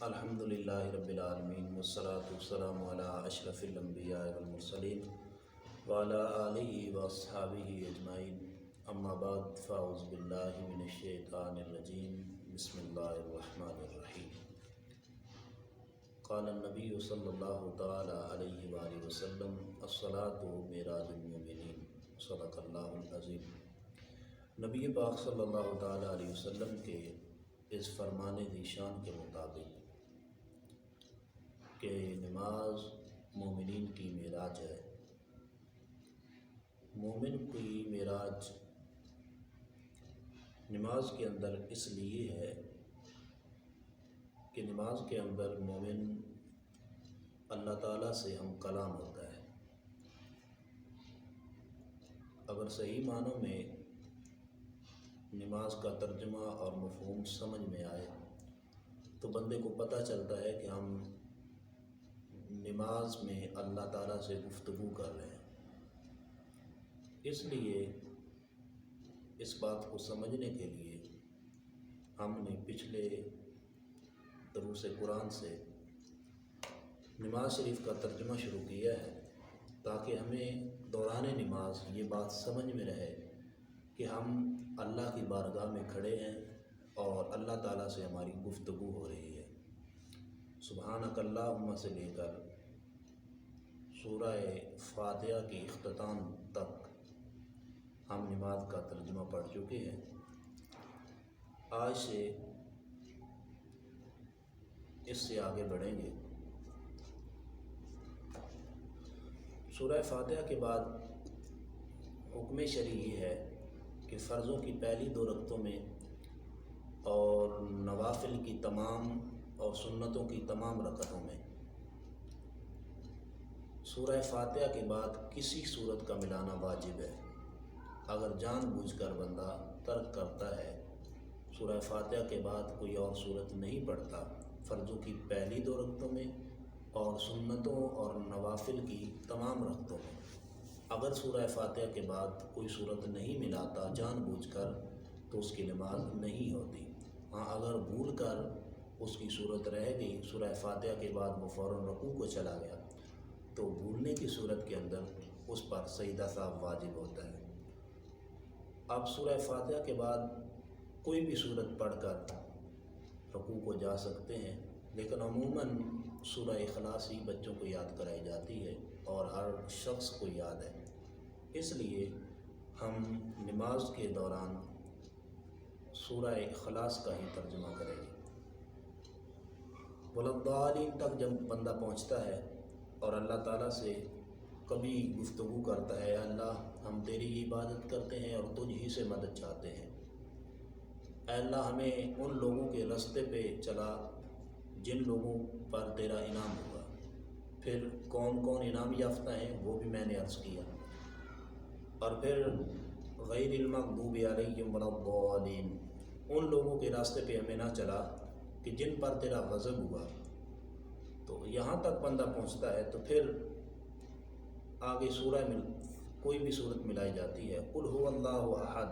الحمدللہ رب العالمین والصلاة والسلام علی اشرف الانبیاء والمرسلین وعلی آلہ واصحابہ اجمعین، اما بعد فاعوذ باللہ من الشیطان الرجیم، بسم اللہ الرحمن الرحیم۔ قال النبی صلی اللہ تعالی علیہ وآلہ وسلم الصلاة معراج المؤمنین، صدق اللہ العظیم۔ نبی پاک صلی اللہ تعالی علیہ وسلم کے اس فرمان ذیشان کے مطابق کہ نماز مومنین کی معراج ہے۔ مومن کی معراج نماز کے اندر اس لیے ہے کہ نماز کے اندر مومن اللہ تعالیٰ سے ہم کلام ہوتا ہے۔ اگر صحیح معنوں میں نماز کا ترجمہ اور مفہوم سمجھ میں آئے تو بندے کو پتہ چلتا ہے کہ ہم نماز میں اللہ تعالیٰ سے گفتگو کر رہے ہیں۔ اس لیے اس بات کو سمجھنے کے لیے ہم نے پچھلے دروس قرآن سے نماز شریف کا ترجمہ شروع کیا ہے، تاکہ ہمیں دوران نماز یہ بات سمجھ میں رہے کہ ہم اللہ کی بارگاہ میں کھڑے ہیں اور اللہ تعالیٰ سے ہماری گفتگو ہو رہی ہے۔ سبحانک اللہم سے لے کر سورہ فاتحہ کی اختتام تک ہم نماز کا ترجمہ پڑھ چکے ہیں۔ آج سے اس سے آگے بڑھیں گے۔ سورہ فاتحہ کے بعد حکم شرعی یہ ہے کہ فرضوں کی پہلی 2 رکعتوں میں اور نوافل کی تمام اور سنتوں کی تمام رکعتوں میں سورہ فاتحہ کے بعد کسی صورت کا ملانا واجب ہے۔ اگر جان بوجھ کر بندہ ترک کرتا ہے، سورہ فاتحہ کے بعد کوئی اور صورت نہیں پڑھتا فرضوں کی پہلی 2 رکعتوں میں اور سنتوں اور نوافل کی تمام رکعتوں میں، اگر سورہ فاتحہ کے بعد کوئی صورت نہیں ملاتا جان بوجھ کر تو اس کی نماز نہیں ہوتی۔ ہاں، اگر بھول کر اس کی صورت رہ گئی، سورہ فاتحہ کے بعد وہ فوراً رکوع کو چلا گیا، تو بھولنے کی صورت کے اندر اس پر سجدہ سہو واجب ہوتا ہے۔ اب سورہ فاتحہ کے بعد کوئی بھی صورت پڑھ کر رکوع کو جا سکتے ہیں، لیکن عموماً سورہ اخلاص ہی بچوں کو یاد کرائی جاتی ہے اور ہر شخص کو یاد ہے۔ اس لیے ہم نماز کے دوران سورہ اخلاص کا ہی ترجمہ کریں گے۔ وَلَضَّالِّینَ تک جب بندہ پہنچتا ہے اور اللہ تعالیٰ سے کبھی گفتگو کرتا ہے، اللہ ہم تیری عبادت کرتے ہیں اور تجھ ہی سے مدد چاہتے ہیں، اے اللہ ہمیں ان لوگوں کے راستے پہ چلا جن لوگوں پر تیرا انعام ہوا۔ پھر کون کون انعام یافتہ ہیں وہ بھی میں نے عرض کیا، اور پھر غیر المغضوب علیہم ولا الضالین، ان لوگوں کے راستے پہ ہمیں نہ چلا کہ جن پر تیرا غضب ہوا۔ تو یہاں تک بندہ پہنچتا ہے تو پھر آگے سورہ میں کوئی بھی صورت ملائی جاتی ہے۔ قل هو اللہ احد،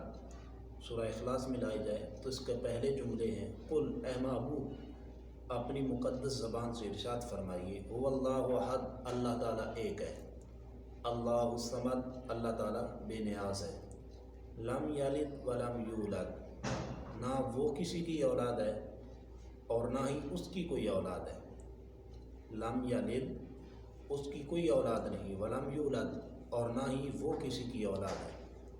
سورہ اخلاص ملائی جائے تو اس کے پہلے جملے ہیں قل، اے محبوب اپنی مقدس زبان سے ارشاد فرمائیے، هو اللہ احد، اللہ تعالیٰ ایک ہے، اللہ الصمد، اللہ تعالیٰ بے نیاز ہے، لم یلد ولم یولد، نہ وہ کسی کی اولاد ہے اور نہ ہی اس کی کوئی اولاد ہے۔ لم یلد، اس کی کوئی اولاد نہیں، ولم یولد، اور نہ ہی وہ کسی کی اولاد ہے،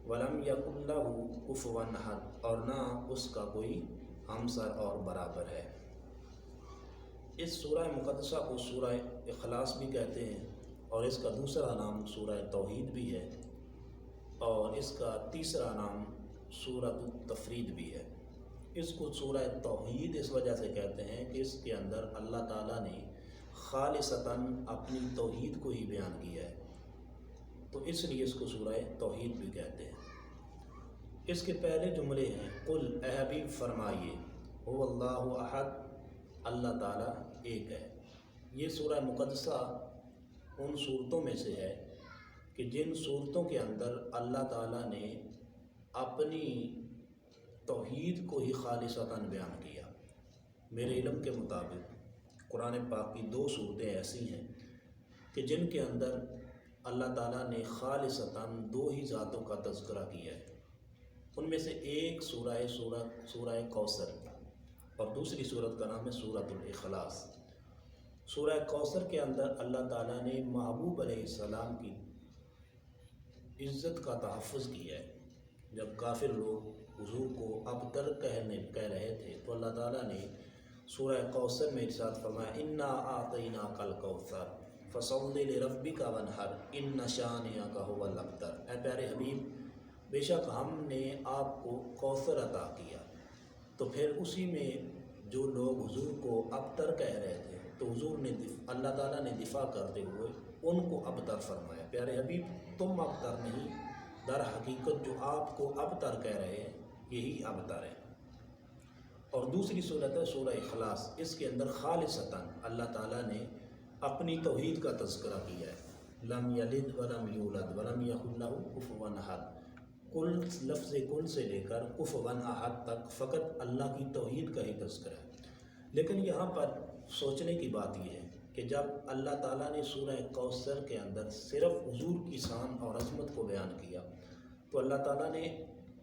ولم یکن لہ کفوا احد، اور نہ اس کا کوئی ہمسر اور برابر ہے۔ اس سورہ مقدسہ کو سورہ اخلاص بھی کہتے ہیں، اور اس کا دوسرا نام سورہ توحید بھی ہے، اور اس کا تیسرا نام سورۃ التفرید بھی ہے۔ اس کو سورہ توحید اس وجہ سے کہتے ہیں کہ اس کے اندر اللہ تعالیٰ نے خالصتاً اپنی توحید کو ہی بیان کیا ہے، تو اس لیے اس کو سورہ توحید بھی کہتے ہیں۔ اس کے پہلے جملے ہیں قل، اے حبیب فرمائیے، هو اللہ احد، اللہ تعالیٰ ایک ہے۔ یہ سورہ مقدسہ ان صورتوں میں سے ہے کہ جن صورتوں کے اندر اللہ تعالیٰ نے اپنی توحید کو ہی خالصتاً بیان کیا۔ میرے علم کے مطابق قرآن پاک کی 2 صورتیں ایسی ہیں کہ جن کے اندر اللہ تعالیٰ نے خالصتاً 2 ہی ذاتوں کا تذکرہ کیا ہے۔ ان میں سے ایک سورہ کوثر اور دوسری صورت کا نام ہے سورۃ الاخلاص۔ سورہ کوثر کے اندر اللہ تعالیٰ نے محبوب علیہ السلام کی عزت کا تحفظ کیا ہے۔ جب کافر لوگ حضور کو ابتر کہہ رہے تھے تو اللہ تعالیٰ نے سورہ کوثر میں ارشاد فرمایا انا اعطیناک الکوثر فصل لربک وانحر ان شانئک ھو الابتر۔ اے پیارے حبیب، بے شک ہم نے آپ کو کوثر عطا کیا۔ تو پھر اسی میں جو لوگ حضور کو ابتر کہہ رہے تھے تو حضور نے اللہ تعالیٰ نے دفاع کرتے ہوئے ان کو ابتر فرمایا۔ پیارے حبیب، تم ابتر نہیں، در حقیقت جو آپ کو ابتر کہہ رہے ہیں یہی ابتر ہے۔ اور دوسری صورت ہے سورہ اخلاص۔ اس کے اندر خالصتاً اللہ تعالیٰ نے اپنی توحید کا تذکرہ کیا ہے۔ لم یلد ولم یولد ولم یکن لہ کفوا احد۔ کل لفظ کل سے لے کر کفوا احد تک فقط اللہ کی توحید کا ہی تذکرہ ہے۔ لیکن یہاں پر سوچنے کی بات یہ ہے کہ جب اللہ تعالیٰ نے سورہ کوثر کے اندر صرف حضور کی شان اور عظمت کو بیان کیا تو اللہ تعالیٰ نے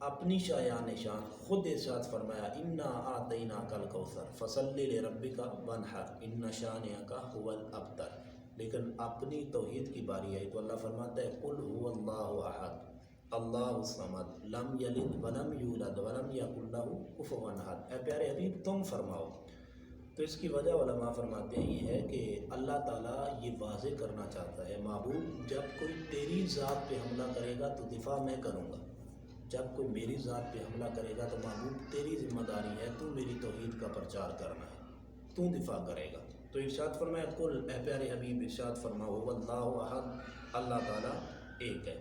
اپنی شایان شان خود ارشاد فرمایا انا اعطیناک الکوثر فصل لربک وانحر ان شانئک ھو الابتر۔ لیکن اپنی توحید کی باری آئی تو اللہ فرماتا ہے قل ھو اللہ احد اللہ الصمد لم یلد ولم یولد ولم یکن لہ کفوا احد۔ اے پیارے حبیب، تم فرماؤ۔ تو اس کی وجہ علماء فرماتے ہیں یہ ہے کہ اللہ تعالیٰ یہ واضح کرنا چاہتا ہے محبوب، جب کوئی تیری ذات پہ حملہ کرے گا تو دفاع میں کروں گا، جب کوئی میری ذات پہ حملہ کرے گا تو محبوب تیری ذمہ داری ہے، تو میری توحید کا پرچار کرنا ہے، تو دفاع کرے گا۔ تو ارشاد فرمایا قل، اے پیارے حبیب ارشاد فرماؤ اللہ احد، اللہ تعالیٰ ایک ہے۔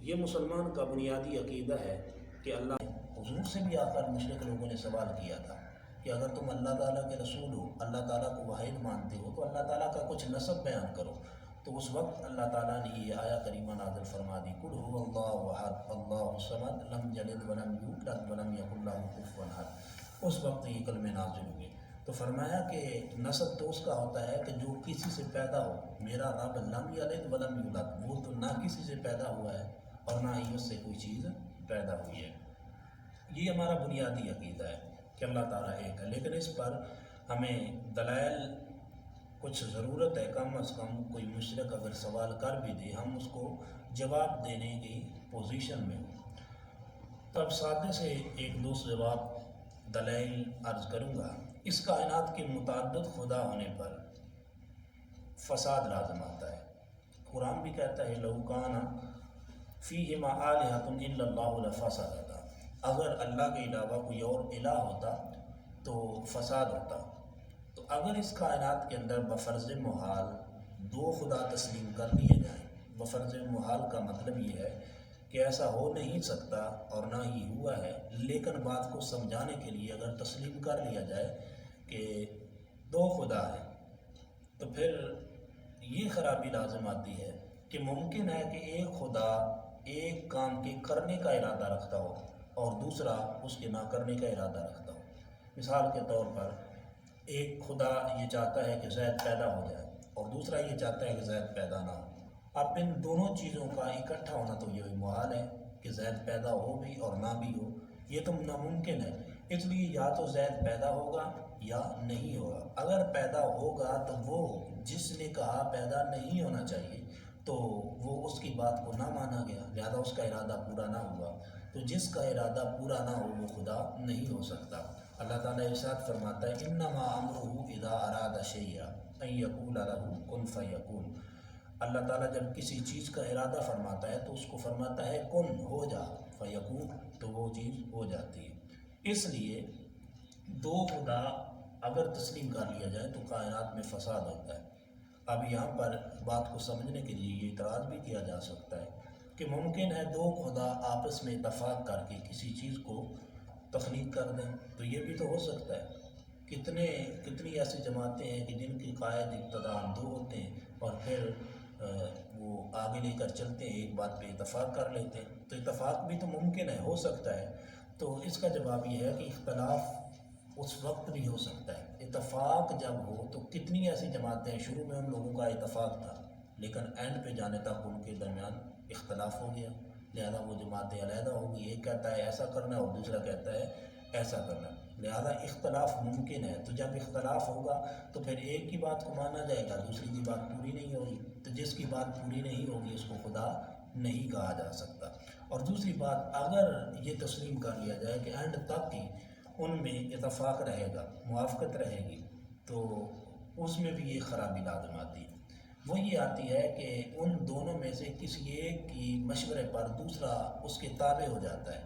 یہ مسلمان کا بنیادی عقیدہ ہے کہ اللہ حضور سے بھی آ کر مشرک لوگوں نے سوال کیا تھا کہ اگر تم اللہ تعالیٰ کے رسول ہو، اللہ تعالیٰ کو واحد مانتے ہو تو اللہ تعالیٰ کا کچھ نسب بیان کرو۔ تو اس وقت اللہ تعالیٰ نے یہ آیا کریمہ نازل فرما دی قل ھو اللہ احد اللہ الصمد لم یلد ولم یولد ولم یکن لہ کفوا احد۔ اس وقت یہ کلمے نازل ہوئے تو فرمایا کہ نسب تو اس کا ہوتا ہے کہ جو کسی سے پیدا ہو۔ میرا رب لم یلد ولم یولد، وہ تو نہ کسی سے پیدا ہوا ہے اور نہ ہی اس سے کوئی چیز پیدا ہوئی ہے۔ یہ ہمارا بنیادی عقیدہ ہے کہ اللہ تعالیٰ ایک ہے، لیکن اس پر ہمیں دلائل کچھ ضرورت ہے۔ کم از کم کوئی مشرک اگر سوال کر بھی دے ہم اس کو جواب دینے کی پوزیشن میں ہوں۔ تو اب سادے سے ایک دو جواب دلائل عرض کروں گا۔ اس کائنات کے متعدد خدا ہونے پر فساد لازم آتا ہے۔ قرآن بھی کہتا ہے لو کان فیہما آلہۃ الا اللہ لفسدتا، اگر اللہ کے علاوہ کوئی اور الہ ہوتا تو فساد ہوتا۔ تو اگر اس کائنات کے اندر بفرض محال 2 خدا تسلیم کر لیے جائیں، بفرض محال کا مطلب یہ ہے کہ ایسا ہو نہیں سکتا اور نہ ہی ہوا ہے، لیکن بات کو سمجھانے کے لیے اگر تسلیم کر لیا جائے کہ 2 خدا ہیں تو پھر یہ خرابی لازم آتی ہے کہ ممکن ہے کہ ایک خدا ایک کام کے کرنے کا ارادہ رکھتا ہو اور دوسرا اس کے نہ کرنے کا ارادہ رکھتا ہو۔ مثال کے طور پر ایک خدا یہ چاہتا ہے کہ زید پیدا ہو جائے اور دوسرا یہ چاہتا ہے کہ زید پیدا نہ ہو۔ اب ان دونوں چیزوں کا اکٹھا ہونا تو یہ محال ہے کہ زید پیدا ہو بھی اور نہ بھی ہو، یہ تو ناممکن ہے۔ اس لیے یا تو زید پیدا ہوگا یا نہیں ہوگا۔ اگر پیدا ہوگا تو وہ جس نے کہا پیدا نہیں ہونا چاہیے تو وہ اس کی بات کو نہ مانا گیا، لہذا اس کا ارادہ پورا نہ ہوا۔ تو جس کا ارادہ پورا نہ ہو وہ خدا نہیں ہو سکتا۔ اللہ تعالیٰ ارشاد فرماتا ہے انما امرہ اذا اراد شیئا ان یقول لہ کن فیکون۔ اللہ تعالیٰ جب کسی چیز کا ارادہ فرماتا ہے تو اس کو فرماتا ہے کن، ہو جا، فیکون، تو وہ چیز ہو جاتی ہے۔ اس لیے 2 خدا اگر تسلیم کر لیا جائے تو کائنات میں فساد ہوتا ہے۔ اب یہاں پر بات کو سمجھنے کے لیے یہ اعتراض بھی کیا جا سکتا ہے کہ ممکن ہے 2 خدا آپس میں اتفاق کر کے کسی چیز کو تخلیق کر دیں، تو یہ بھی تو ہو سکتا ہے۔ کتنی ایسی جماعتیں ہیں کہ جن کے قائد ابتداءً 2 ہوتے ہیں اور پھر وہ آگے لے کر چلتے ہیں، ایک بات پہ اتفاق کر لیتے ہیں، تو اتفاق بھی تو ممکن ہے، ہو سکتا ہے۔ تو اس کا جواب یہ ہے کہ اختلاف اس وقت بھی ہو سکتا ہے، اتفاق اتفاق جب ہو تو کتنی ایسی جماعتیں، شروع میں ان لوگوں کا اتفاق تھا لیکن اینڈ پہ جانے تک ان کے درمیان اختلاف ہو گیا، لہذا وہ جماعتیں علیحدہ ہو گئی، ایک کہتا ہے ایسا کرنا اور دوسرا کہتا ہے ایسا کرنا، لہذا اختلاف ممکن ہے۔ تو جب اختلاف ہوگا تو پھر ایک کی بات کو مانا جائے گا، دوسری کی بات پوری نہیں ہوگی، تو جس کی بات پوری نہیں ہوگی اس کو خدا نہیں کہا جا سکتا۔ اور دوسری بات، اگر یہ تسلیم کر لیا جائے کہ اینڈ تک ہی ان میں اتفاق رہے گا، موافقت رہے گی، تو اس میں بھی یہ خرابی لازم آتی ہے۔ وہ یہ آتی ہے کہ ان دونوں میں سے کسی ایک کی مشورے پر دوسرا اس کے تابع ہو جاتا ہے،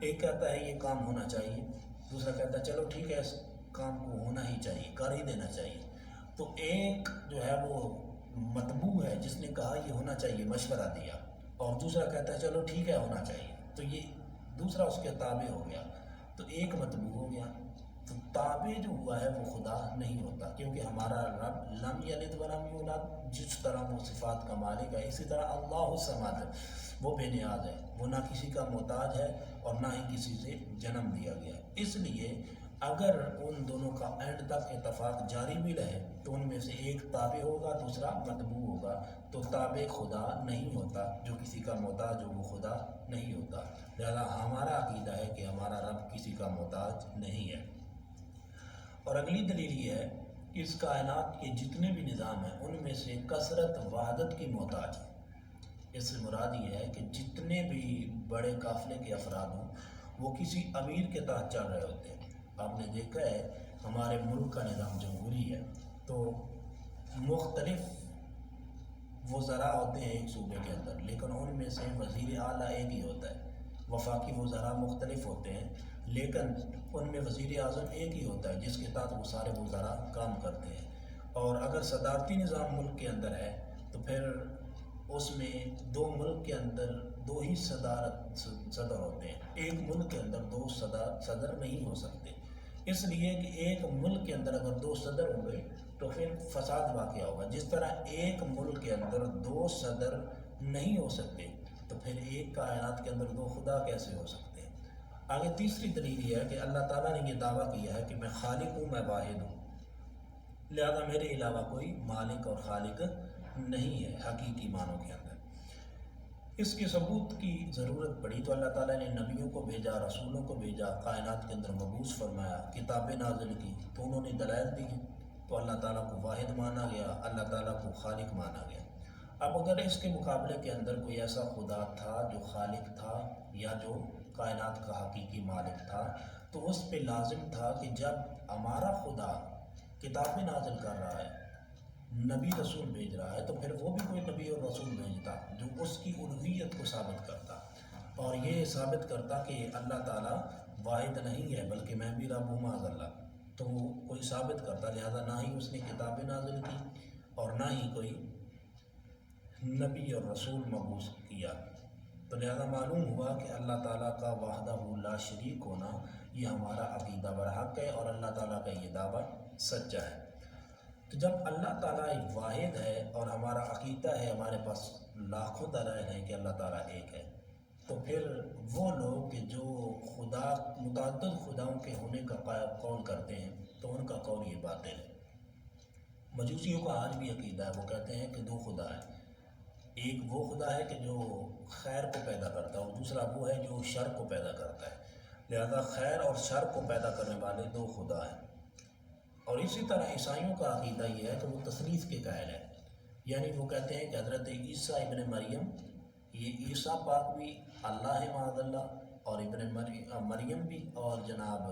ایک کہتا ہے یہ کام ہونا چاہیے، دوسرا کہتا ہے چلو ٹھیک ہے اس کام کو ہونا ہی چاہیے، کر ہی دینا چاہیے، تو ایک جو ہے وہ متبوع ہے جس نے کہا یہ ہونا چاہیے، مشورہ دیا، اور دوسرا کہتا ہے چلو ٹھیک ہے ہونا چاہیے، تو یہ دوسرا اس کے تابع ہو گیا، تو ایک متبوع ہو گیا۔ تو تابع جو ہوا ہے وہ خدا نہیں ہوتا، کیونکہ ہمارا رب لم یلد ولم یولد، جس طرح وہ صفات کا مالک ہے اسی طرح اللہ الصمد، وہ بے نیاز ہے، وہ نہ کسی کا محتاج ہے اور نہ ہی کسی سے جنم دیا گیا ہے۔ اس لیے اگر ان دونوں کا اینڈ تک اتفاق جاری بھی رہے تو ان میں سے ایک تابع ہوگا دوسرا متبوع ہوگا، تو تابع خدا نہیں ہوتا، جو کسی کا محتاج ہو وہ خدا نہیں ہوتا۔ لہذا ہمارا عقیدہ ہے کہ ہمارا رب کسی کا محتاج نہیں ہے۔ اور اگلی دلیل یہ ہے کہ اس کائنات کے جتنے بھی نظام ہیں ان میں سے کثرت وحدت کی محتاج ہے۔ اس سے مراد یہ ہے کہ جتنے بھی بڑے قافلے کے افراد ہوں وہ کسی امیر کے تحت چل رہے ہوتے ہیں۔ آپ نے دیکھا ہے ہمارے ملک کا نظام جمہوری ہے تو مختلف وزراء ہوتے ہیں ایک صوبے کے اندر، لیکن ان میں سے وزیر اعلیٰ ایک ہی ہوتا ہے۔ وفاقی وزراء مختلف ہوتے ہیں لیکن ان میں وزیر اعظم ایک ہی ہوتا ہے جس کے تحت وہ سارے وزراء کام کرتے ہیں۔ اور اگر صدارتی نظام ملک کے اندر ہے تو پھر اس میں دو ملک کے اندر دو ہی صدر ہوتے ہیں، ایک ملک کے اندر دو صدر نہیں ہو سکتے، اس لیے کہ ایک ملک کے اندر اگر دو صدر ہوں گے تو پھر فساد واقع ہوگا۔ جس طرح ایک ملک کے اندر دو صدر نہیں ہو سکتے تو پھر ایک کائنات کے اندر دو خدا کیسے ہو سکتے ہیں۔ آگے تیسری دلیل یہ ہے کہ اللہ تعالیٰ نے یہ دعویٰ کیا ہے کہ میں خالق ہوں، میں واحد ہوں، لہذا میرے علاوہ کوئی مالک اور خالق نہیں ہے حقیقی معنوں کے اندر۔ اس کے ثبوت کی ضرورت پڑی تو اللہ تعالیٰ نے نبیوں کو بھیجا، رسولوں کو بھیجا، کائنات کے اندر مبعوث فرمایا، کتابیں نازل کی، تو انہوں نے دلائل دی، تو اللہ تعالیٰ کو واحد مانا گیا، اللہ تعالیٰ کو خالق مانا گیا۔ اب اگر اس کے مقابلے کے اندر کوئی ایسا خدا تھا جو خالق تھا یا جو کائنات کا حقیقی مالک تھا تو اس پہ لازم تھا کہ جب ہمارا خدا کتابیں نازل کر رہا ہے، نبی رسول بھیج رہا ہے، تو پھر وہ بھی کوئی نبی اور رسول بھیجتا جو اس کی الوہیت کو ثابت کرتا اور یہ ثابت کرتا کہ اللہ تعالیٰ واحد نہیں ہے بلکہ میں بھی رب ہوں معاذ اللہ، تو وہ کوئی ثابت کرتا، لہذا نہ ہی اس نے کتابیں نازل کی اور نہ ہی کوئی نبی اور رسول مبعوث کیا، تو لہذا معلوم ہوا کہ اللہ تعالیٰ کا وحدہ لا شریک ہونا یہ ہمارا عقیدہ برحق ہے اور اللہ تعالیٰ کا یہ دعویٰ سچا ہے۔ تو جب اللہ تعالیٰ ایک واحد ہے اور ہمارا عقیدہ ہے، ہمارے پاس لاکھوں دلائل ہیں کہ اللہ تعالیٰ ایک ہے، تو پھر وہ لوگ کہ جو خدا متعدد خداؤں کے ہونے کا قول کرتے ہیں تو ان کا قول یہ باطل ہے۔ مجوسیوں کا آج بھی عقیدہ ہے، وہ کہتے ہیں کہ دو خدا ہے، ایک وہ خدا ہے کہ جو خیر کو پیدا کرتا ہے اور دوسرا وہ ہے جو شر کو پیدا کرتا ہے، لہذا خیر اور شر کو پیدا کرنے والے دو خدا ہیں۔ اور اسی طرح عیسائیوں کا عقیدہ یہ ہے کہ وہ تثلیث کے قائل ہے، یعنی وہ کہتے ہیں کہ حضرت عیسیٰ ابن مریم، یہ عیسیٰ پاک بھی اللہ ہے معاذ اللہ اور ابن مریم بھی اور جناب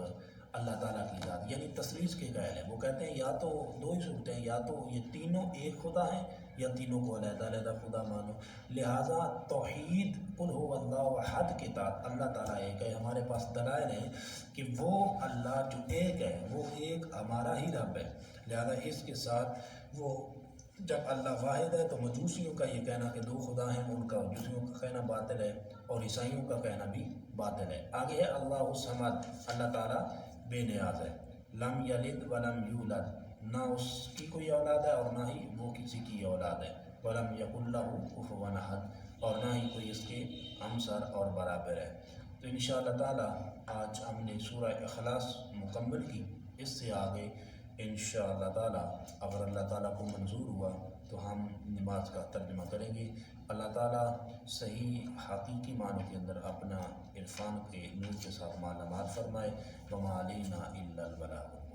اللہ تعالیٰ کی ذات، یعنی تثلیث کے قائل ہے۔ وہ کہتے ہیں یا تو دو ہی صورتیں ہیں، یا تو یہ تینوں ایک خدا ہیں یا تینوں کو علیحدہ علیحدہ خدا مانو، لہٰذا توحید قل هو اللہ احد کے تحت اللہ تعالیٰ ایک ہے۔ ہمارے پاس دلائل ہیں کہ وہ اللہ جو ایک ہے وہ ایک ہمارا ہی رب ہے، لہذا اس کے ساتھ وہ جب اللہ واحد ہے تو مجوسیوں کا یہ کہنا کہ دو خدا ہیں، ان کا مجوسیوں کا کہنا باطل ہے اور عیسائیوں کا کہنا بھی باطل ہے۔ آگے ہے اللہ الصمد، اللہ تعالیٰ بے نیاز ہے، لم یلد ولم یولد، نہ اس کی کوئی اولاد ہے اور نہ ہی وہ کسی کی اولاد ہے، ولم یکن لہ کفوا احد، اور نہ ہی کوئی اس کے ہمسر اور برابر ہے۔ تو انشاءاللہ تعالیٰ آج ہم نے سورہ اخلاص مکمل کی، اس سے آگے انشاءاللہ تعالیٰ اگر اللہ تعالیٰ کو منظور ہوا تو ہم نماز کا ترجمہ کریں گے۔ اللہ تعالیٰ صحیح حقیقی معنوں کے اندر اپنا عرفان کے نور کے ساتھ مالا مال فرمائے۔ وما علینا الا البلاغ۔